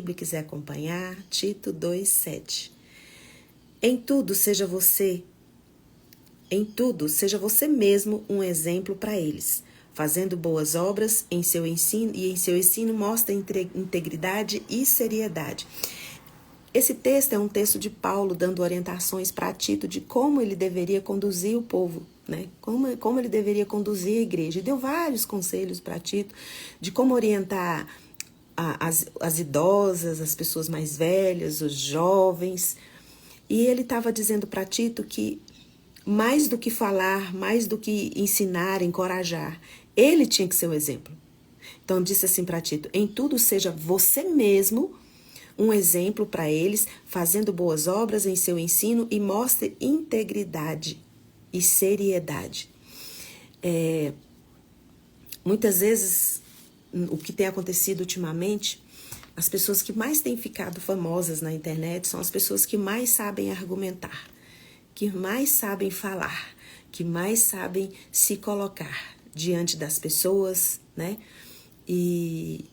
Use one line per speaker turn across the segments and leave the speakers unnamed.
Bíblia quiser acompanhar, Tito 2:7. Em tudo seja você mesmo um exemplo para eles, fazendo boas obras em seu ensino, e em seu ensino mostra integridade e seriedade. Esse texto é um texto de Paulo dando orientações para Tito de como ele deveria conduzir o povo, né? Como ele deveria conduzir a igreja. E deu vários conselhos para Tito de como orientar as idosas, as pessoas mais velhas, os jovens. E ele estava dizendo para Tito que mais do que falar, mais do que ensinar, encorajar, ele tinha que ser o exemplo. Então disse assim para Tito: em tudo seja você mesmo um exemplo para eles, fazendo boas obras em seu ensino e mostre integridade e seriedade. Muitas vezes, o que tem acontecido ultimamente, as pessoas que mais têm ficado famosas na internet são as pessoas que mais sabem argumentar, que mais sabem falar, que mais sabem se colocar diante das pessoas, né? E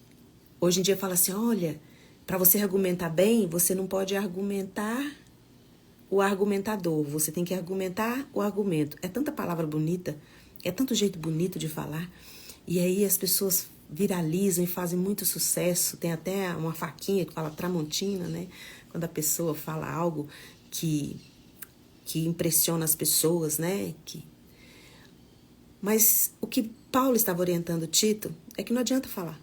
hoje em dia fala assim, olha, para você argumentar bem, você não pode argumentar o argumentador, você tem que argumentar o argumento. É tanta palavra bonita, é tanto jeito bonito de falar, e aí as pessoas viralizam e fazem muito sucesso. Tem até uma faquinha que fala Tramontina, né? Quando a pessoa fala algo que impressiona as pessoas, né? Mas o que Paulo estava orientando Tito é que não adianta falar.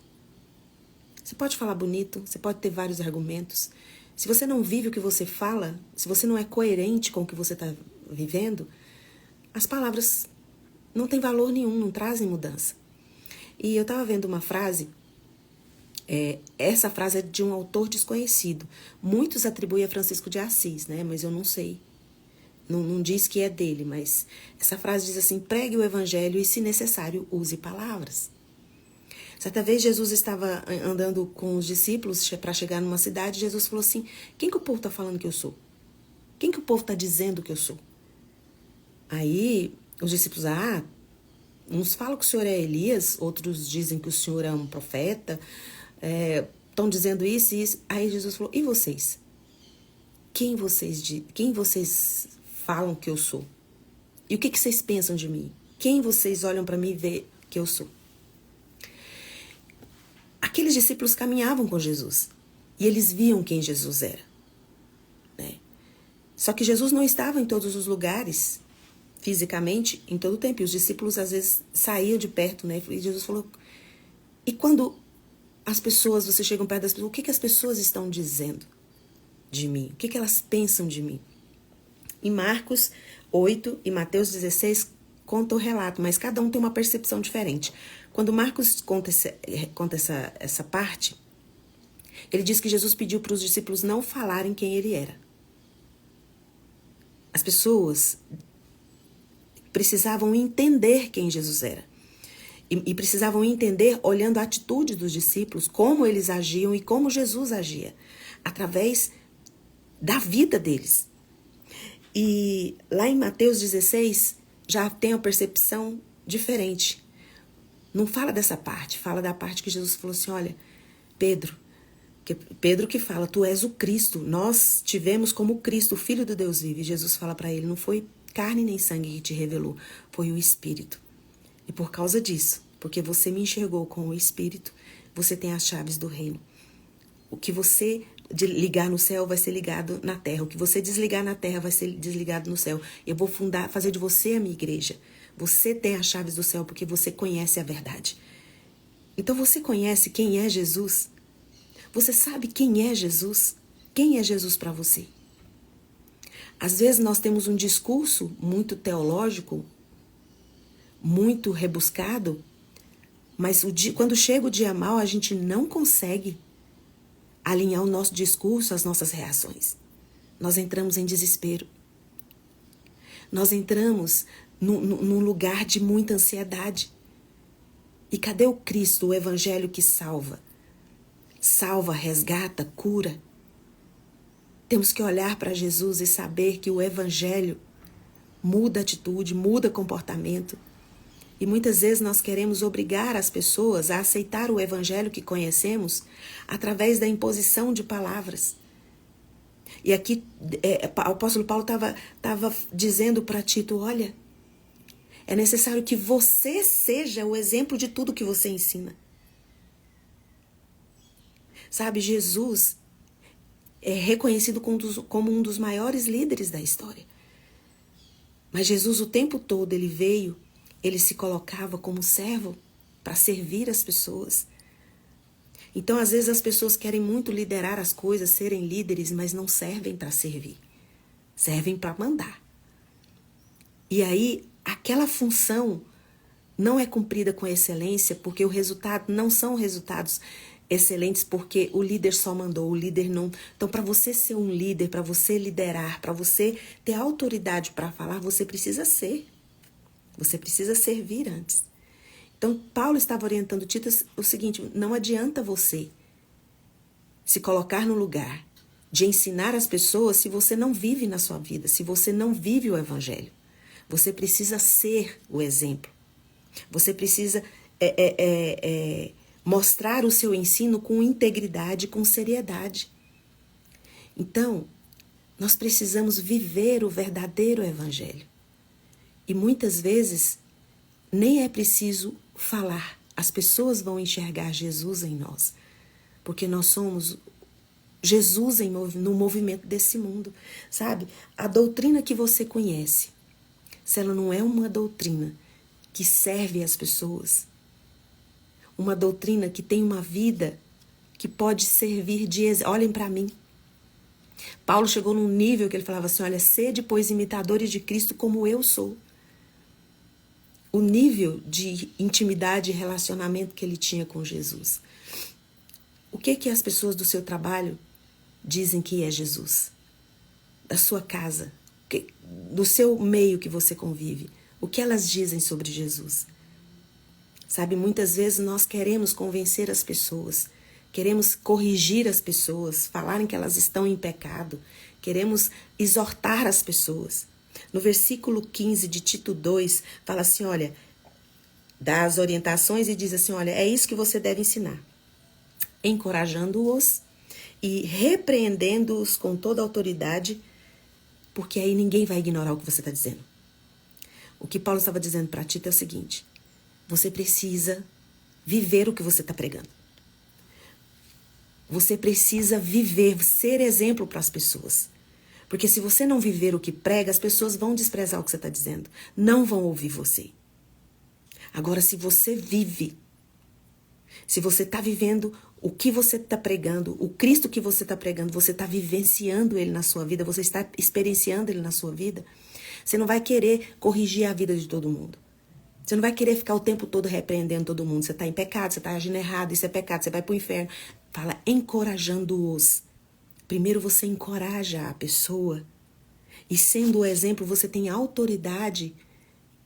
Você pode falar bonito, você pode ter vários argumentos. Se você não vive o que você fala, se você não é coerente com o que você está vivendo, as palavras não têm valor nenhum, não trazem mudança. E eu estava vendo uma frase, essa frase é de um autor desconhecido. Muitos atribuem a Francisco de Assis, né? Mas eu não sei. Não diz que é dele, mas essa frase diz assim: pregue o evangelho e, se necessário, use palavras. Certa vez Jesus estava andando com os discípulos para chegar numa cidade. Jesus falou assim: quem que o povo está falando que eu sou? Quem que o povo está dizendo que eu sou? Aí os discípulos, uns falam que o senhor é Elias, outros dizem que o senhor é um profeta, estão dizendo isso e isso. Aí Jesus falou: e vocês? Quem vocês falam que eu sou? E o que vocês pensam de mim? Quem vocês olham para mim e vê que eu sou? Aqueles discípulos caminhavam com Jesus e eles viam quem Jesus era, né? Só que Jesus não estava em todos os lugares, fisicamente, em todo o tempo. E os discípulos às vezes saíam de perto, né? E Jesus falou: e quando vocês chegam perto das pessoas, o que as pessoas estão dizendo de mim? O que elas pensam de mim? Em Marcos 8 e Mateus 16 conta o relato, mas cada um tem uma percepção diferente. Quando Marcos conta essa parte, ele diz que Jesus pediu para os discípulos não falarem quem ele era. As pessoas precisavam entender quem Jesus era. E precisavam entender olhando a atitude dos discípulos, como eles agiam e como Jesus agia, através da vida deles. E lá em Mateus 16 já tem uma percepção diferente. Não fala dessa parte, fala da parte que Jesus falou assim: olha, Pedro que fala, tu és o Cristo, nós tivemos como Cristo, o Filho do Deus vivo. E Jesus fala para ele: não foi carne nem sangue que te revelou, foi o Espírito. E por causa disso, porque você me enxergou com o Espírito, você tem as chaves do reino. O que você ligar no céu vai ser ligado na terra. O que você desligar na terra vai ser desligado no céu. Eu vou fazer de você a minha igreja. Você tem as chaves do céu porque você conhece a verdade. Então você conhece quem é Jesus? Você sabe quem é Jesus? Quem é Jesus para você? Às vezes nós temos um discurso muito teológico, muito rebuscado, mas quando chega o dia mau, a gente não consegue alinhar o nosso discurso às nossas reações. Nós entramos em desespero. Nós entramos num lugar de muita ansiedade. E cadê o Cristo, o Evangelho que salva? Salva, resgata, cura. Temos que olhar para Jesus e saber que o Evangelho muda atitude, muda comportamento. E muitas vezes nós queremos obrigar as pessoas a aceitar o evangelho que conhecemos através da imposição de palavras. E aqui o apóstolo Paulo estava dizendo para Tito, olha, é necessário que você seja o exemplo de tudo que você ensina. Sabe, Jesus é reconhecido como um dos maiores líderes da história. Mas Jesus o tempo todo ele veio, ele se colocava como servo para servir as pessoas. Então, às vezes, as pessoas querem muito liderar as coisas, serem líderes, mas não servem para servir. Servem para mandar. E aí, aquela função não é cumprida com excelência, porque o resultado não são resultados excelentes, porque o líder só mandou, o líder não. Então, para você ser um líder, para você liderar, para você ter autoridade para falar, você precisa ser. Você precisa servir antes. Então, Paulo estava orientando Tito o seguinte, não adianta você se colocar no lugar de ensinar as pessoas se você não vive na sua vida, se você não vive o evangelho. Você precisa ser o exemplo. Você precisa mostrar o seu ensino com integridade, com seriedade. Então, nós precisamos viver o verdadeiro evangelho. E muitas vezes, nem é preciso falar. As pessoas vão enxergar Jesus em nós. Porque nós somos Jesus no movimento desse mundo. Sabe? A doutrina que você conhece, se ela não é uma doutrina que serve as pessoas, uma doutrina que tem uma vida que pode servir de exemplo. Olhem para mim. Paulo chegou num nível que ele falava assim, olha, sede, pois, imitadores de Cristo como eu sou. O nível de intimidade e relacionamento que ele tinha com Jesus. O que as pessoas do seu trabalho dizem que é Jesus? Da sua casa, do seu meio que você convive. O que elas dizem sobre Jesus? Sabe, muitas vezes nós queremos convencer as pessoas, queremos corrigir as pessoas, falarem que elas estão em pecado, queremos exortar as pessoas. No versículo 15 de Tito 2, fala assim, olha, dá as orientações e diz assim, olha, é isso que você deve ensinar. Encorajando-os e repreendendo-os com toda a autoridade, porque aí ninguém vai ignorar o que você está dizendo. O que Paulo estava dizendo para Tito é o seguinte, você precisa viver o que você está pregando. Você precisa viver, ser exemplo para as pessoas. Porque se você não viver o que prega, as pessoas vão desprezar o que você está dizendo. Não vão ouvir você. Agora, se você vive, se você está vivendo o que você está pregando, o Cristo que você está pregando, você está vivenciando Ele na sua vida, você está experienciando Ele na sua vida, você não vai querer corrigir a vida de todo mundo. Você não vai querer ficar o tempo todo repreendendo todo mundo. Você está em pecado, você está agindo errado, isso é pecado, você vai para o inferno. Fala, encorajando-os. Primeiro você encoraja a pessoa. E sendo o exemplo, você tem autoridade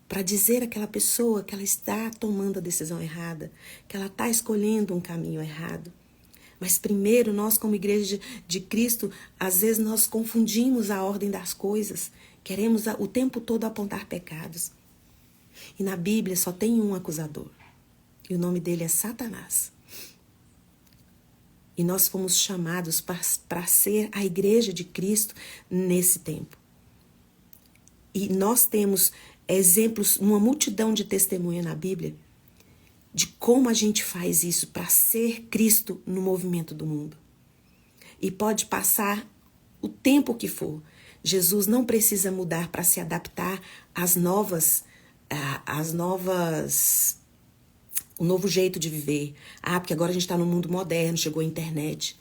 para dizer àquela pessoa que ela está tomando a decisão errada, que ela está escolhendo um caminho errado. Mas primeiro, nós como igreja de Cristo, às vezes nós confundimos a ordem das coisas. Queremos o tempo todo apontar pecados. E na Bíblia só tem um acusador. E o nome dele é Satanás. E nós fomos chamados para ser a igreja de Cristo nesse tempo. E nós temos exemplos, uma multidão de testemunha na Bíblia, de como a gente faz isso para ser Cristo no movimento do mundo. E pode passar o tempo que for. Jesus não precisa mudar para se adaptar o novo jeito de viver. Porque agora a gente está no mundo moderno, chegou a internet.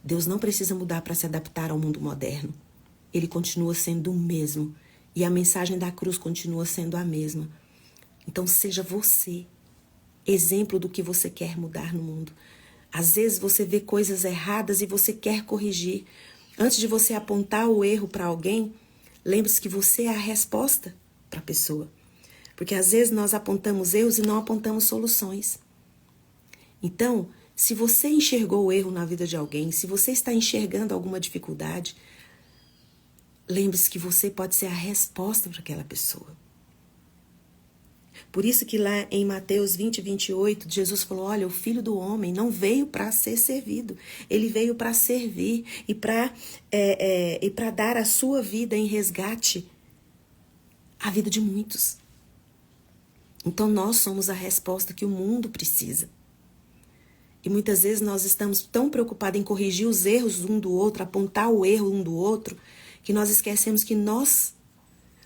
Deus não precisa mudar para se adaptar ao mundo moderno. Ele continua sendo o mesmo. E a mensagem da cruz continua sendo a mesma. Então seja você exemplo do que você quer mudar no mundo. Às vezes você vê coisas erradas e você quer corrigir. Antes de você apontar o erro para alguém, lembre-se que você é a resposta para a pessoa. Porque às vezes nós apontamos erros e não apontamos soluções. Então, se você enxergou o erro na vida de alguém, se você está enxergando alguma dificuldade, lembre-se que você pode ser a resposta para aquela pessoa. Por isso que lá em Mateus 20:28, Jesus falou, olha, o Filho do Homem não veio para ser servido, ele veio para servir e para dar a sua vida em resgate à vida de muitos. Então nós somos a resposta que o mundo precisa. E muitas vezes nós estamos tão preocupados em corrigir os erros um do outro, apontar o erro um do outro, que nós esquecemos que nós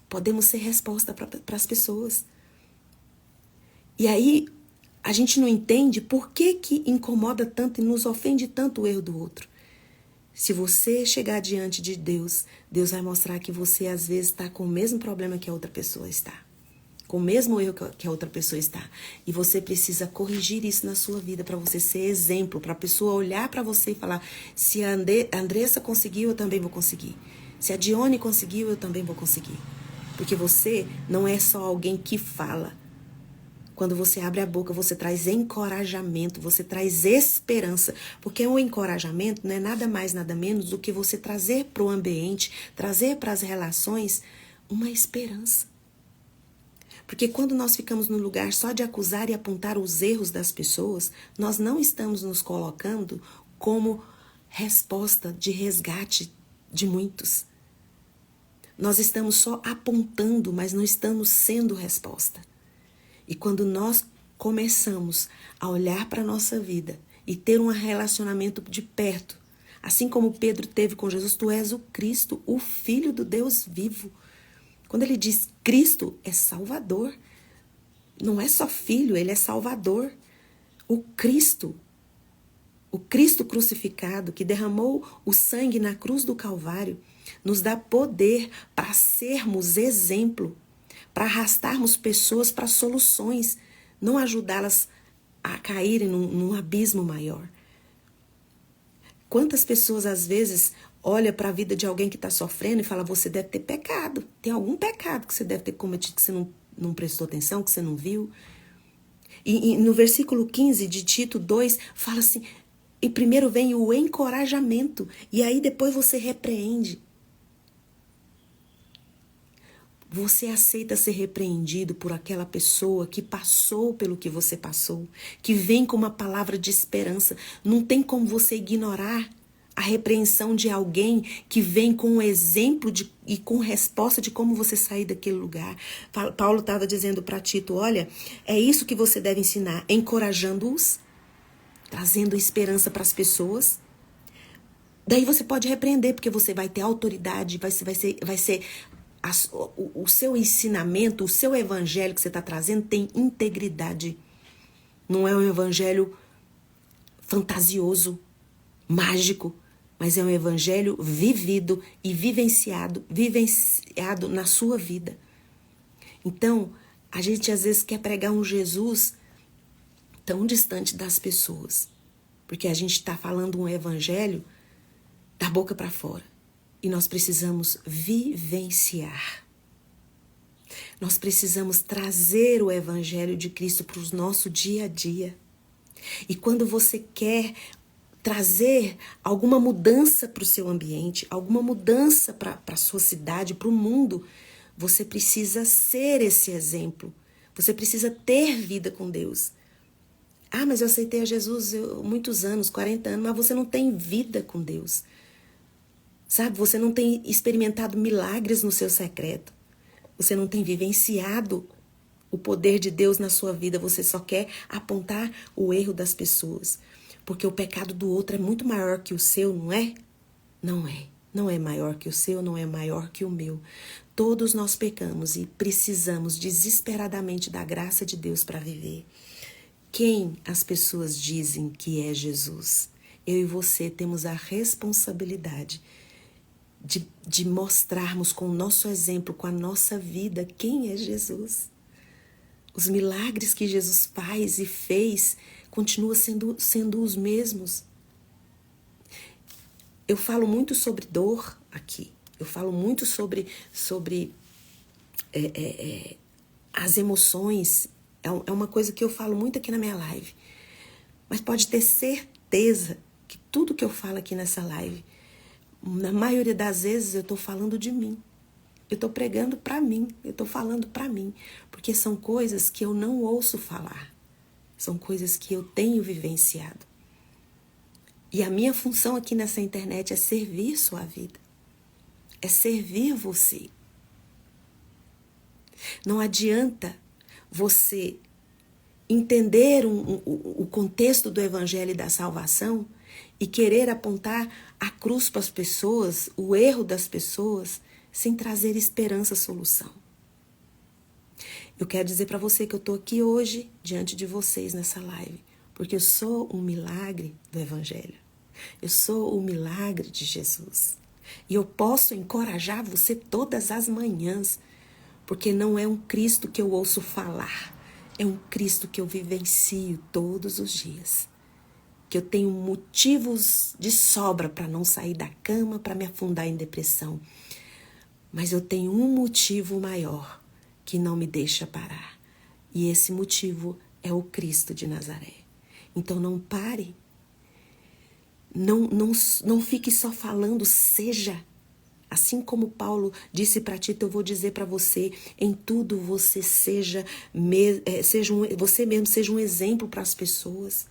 podemos ser resposta para as pessoas. E aí a gente não entende por que incomoda tanto e nos ofende tanto o erro do outro. Se você chegar diante de Deus, Deus vai mostrar que você às vezes está com o mesmo problema que a outra pessoa está. Com o mesmo erro que a outra pessoa está. E você precisa corrigir isso na sua vida para você ser exemplo, para a pessoa olhar para você e falar, se a Andressa conseguiu, eu também vou conseguir. Se a Dione conseguiu, eu também vou conseguir. Porque você não é só alguém que fala. Quando você abre a boca, você traz encorajamento, você traz esperança. Porque o encorajamento não é nada mais, nada menos do que você trazer para o ambiente, trazer para as relações uma esperança. Porque quando nós ficamos no lugar só de acusar e apontar os erros das pessoas, nós não estamos nos colocando como resposta de resgate de muitos. Nós estamos só apontando, mas não estamos sendo resposta. E quando nós começamos a olhar para a nossa vida e ter um relacionamento de perto, assim como Pedro teve com Jesus, tu és o Cristo, o Filho do Deus vivo. Quando ele diz Cristo, é Salvador. Não é só Filho, ele é Salvador. O Cristo crucificado, que derramou o sangue na cruz do Calvário, nos dá poder para sermos exemplo, para arrastarmos pessoas para soluções, não ajudá-las a caírem num abismo maior. Quantas pessoas às vezes olha para a vida de alguém que está sofrendo e fala, você deve ter pecado. Tem algum pecado que você deve ter cometido que você não prestou atenção, que você não viu. E no versículo 15 de Tito 2, fala assim, e primeiro vem o encorajamento, e aí depois você repreende. Você aceita ser repreendido por aquela pessoa que passou pelo que você passou, que vem com uma palavra de esperança. Não tem como você ignorar a repreensão de alguém que vem com um exemplo e com resposta de como você sair daquele lugar. Paulo estava dizendo para Tito, olha, é isso que você deve ensinar, encorajando-os, trazendo esperança para as pessoas. Daí você pode repreender, porque você vai ter autoridade, vai ser o seu ensinamento, o seu evangelho que você está trazendo tem integridade. Não é um evangelho fantasioso, mágico, mas é um evangelho vivido e vivenciado na sua vida. Então, a gente às vezes quer pregar um Jesus tão distante das pessoas, porque a gente está falando um evangelho da boca para fora. E nós precisamos vivenciar. Nós precisamos trazer o evangelho de Cristo para o nosso dia a dia. E quando você quer trazer alguma mudança para o seu ambiente, alguma mudança para a sua cidade, para o mundo, você precisa ser esse exemplo. Você precisa ter vida com Deus. Ah, mas eu aceitei a Jesus muitos anos, 40 anos, mas você não tem vida com Deus. Sabe, você não tem experimentado milagres no seu secreto. Você não tem vivenciado o poder de Deus na sua vida. Você só quer apontar o erro das pessoas. Porque o pecado do outro é muito maior que o seu, não é? Não é. Não é maior que o seu, não é maior que o meu. Todos nós pecamos e precisamos desesperadamente da graça de Deus para viver. Quem as pessoas dizem que é Jesus? Eu e você temos a responsabilidade de mostrarmos com o nosso exemplo, com a nossa vida, quem é Jesus. Os milagres que Jesus faz e fez continuam sendo os mesmos. Eu falo muito sobre dor aqui. Eu falo muito sobre as emoções. É uma coisa que eu falo muito aqui na minha live. Mas pode ter certeza que tudo que eu falo aqui nessa live, na maioria das vezes eu estou falando de mim. Eu estou pregando para mim, eu estou falando para mim, porque são coisas que eu não ouço falar, são coisas que eu tenho vivenciado. E a minha função aqui nessa internet é servir sua vida, é servir você. Não adianta você entender o contexto do evangelho e da salvação e querer apontar a cruz para as pessoas, o erro das pessoas, sem trazer esperança, solução. Eu quero dizer para você que eu estou aqui hoje, diante de vocês nessa live, porque eu sou um milagre do evangelho. Eu sou o milagre de Jesus. E eu posso encorajar você todas as manhãs, porque não é um Cristo que eu ouço falar, é um Cristo que eu vivencio todos os dias. Que eu tenho motivos de sobra para não sair da cama, para me afundar em depressão. Mas eu tenho um motivo maior que não me deixa parar. E esse motivo é o Cristo de Nazaré. Então não pare. Não fique só falando, seja. Assim como Paulo disse para Tito, eu vou dizer para você, em tudo você você mesmo seja um exemplo para as pessoas.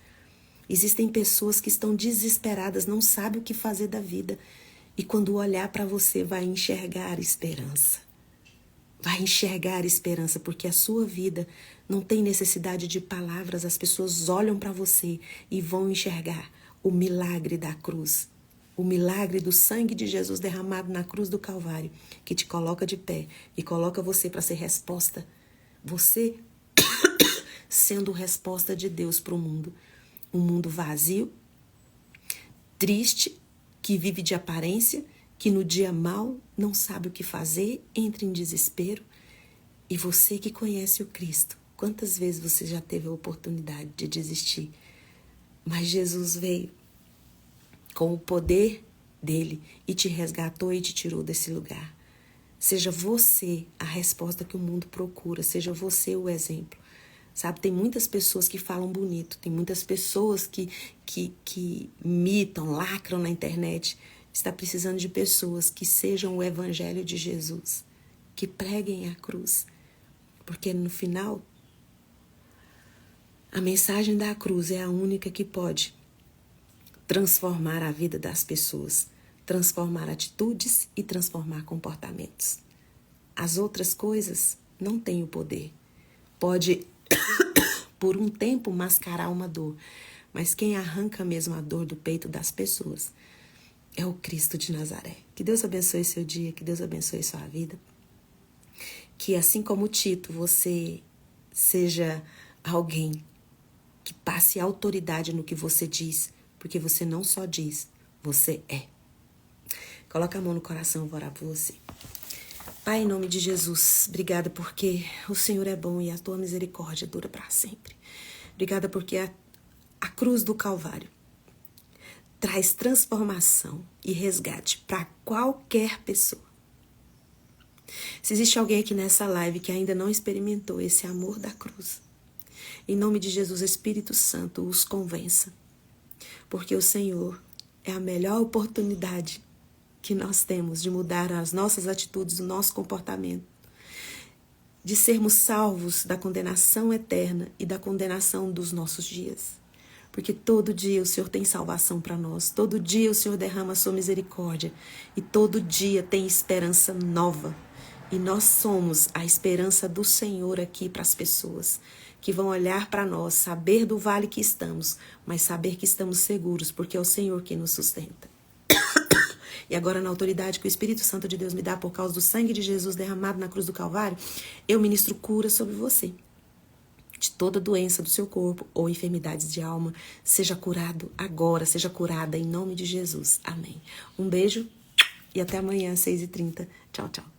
Existem pessoas que estão desesperadas, não sabem o que fazer da vida. E quando olhar para você, vai enxergar esperança. Vai enxergar esperança, porque a sua vida não tem necessidade de palavras. As pessoas olham para você e vão enxergar o milagre da cruz. O milagre do sangue de Jesus derramado na cruz do Calvário, que te coloca de pé e coloca você para ser resposta. Você sendo resposta de Deus para o mundo. Um mundo vazio, triste, que vive de aparência, que no dia mau não sabe o que fazer, entra em desespero. E você que conhece o Cristo, quantas vezes você já teve a oportunidade de desistir? Mas Jesus veio com o poder dele e te resgatou e te tirou desse lugar. Seja você a resposta que o mundo procura, seja você o exemplo. Sabe, tem muitas pessoas que falam bonito, tem muitas pessoas que mitam, lacram na internet. Está precisando de pessoas que sejam o evangelho de Jesus, que preguem a cruz. Porque no final, a mensagem da cruz é a única que pode transformar a vida das pessoas, transformar atitudes e transformar comportamentos. As outras coisas não têm o poder. Pode, por um tempo, mascarar uma dor, mas quem arranca mesmo a dor do peito das pessoas é o Cristo de Nazaré. Que Deus abençoe seu dia, que Deus abençoe sua vida. Que assim como Tito, você seja alguém que passe autoridade no que você diz, porque você não só diz, você é. Coloca a mão no coração, eu vou orar por você. Pai, em nome de Jesus, obrigada porque o Senhor é bom e a tua misericórdia dura para sempre. Obrigada porque a cruz do Calvário traz transformação e resgate para qualquer pessoa. Se existe alguém aqui nessa live que ainda não experimentou esse amor da cruz, em nome de Jesus, Espírito Santo, os convença. Porque o Senhor é a melhor oportunidade que nós temos de mudar as nossas atitudes, o nosso comportamento, de sermos salvos da condenação eterna e da condenação dos nossos dias. Porque todo dia o Senhor tem salvação para nós, todo dia o Senhor derrama a sua misericórdia e todo dia tem esperança nova. E nós somos a esperança do Senhor aqui para as pessoas que vão olhar para nós, saber do vale que estamos, mas saber que estamos seguros, porque é o Senhor que nos sustenta. E agora, na autoridade que o Espírito Santo de Deus me dá por causa do sangue de Jesus derramado na cruz do Calvário, eu ministro cura sobre você. De toda doença do seu corpo ou enfermidades de alma, seja curado agora, seja curada em nome de Jesus. Amém. Um beijo e até amanhã às 6h30. Tchau, tchau.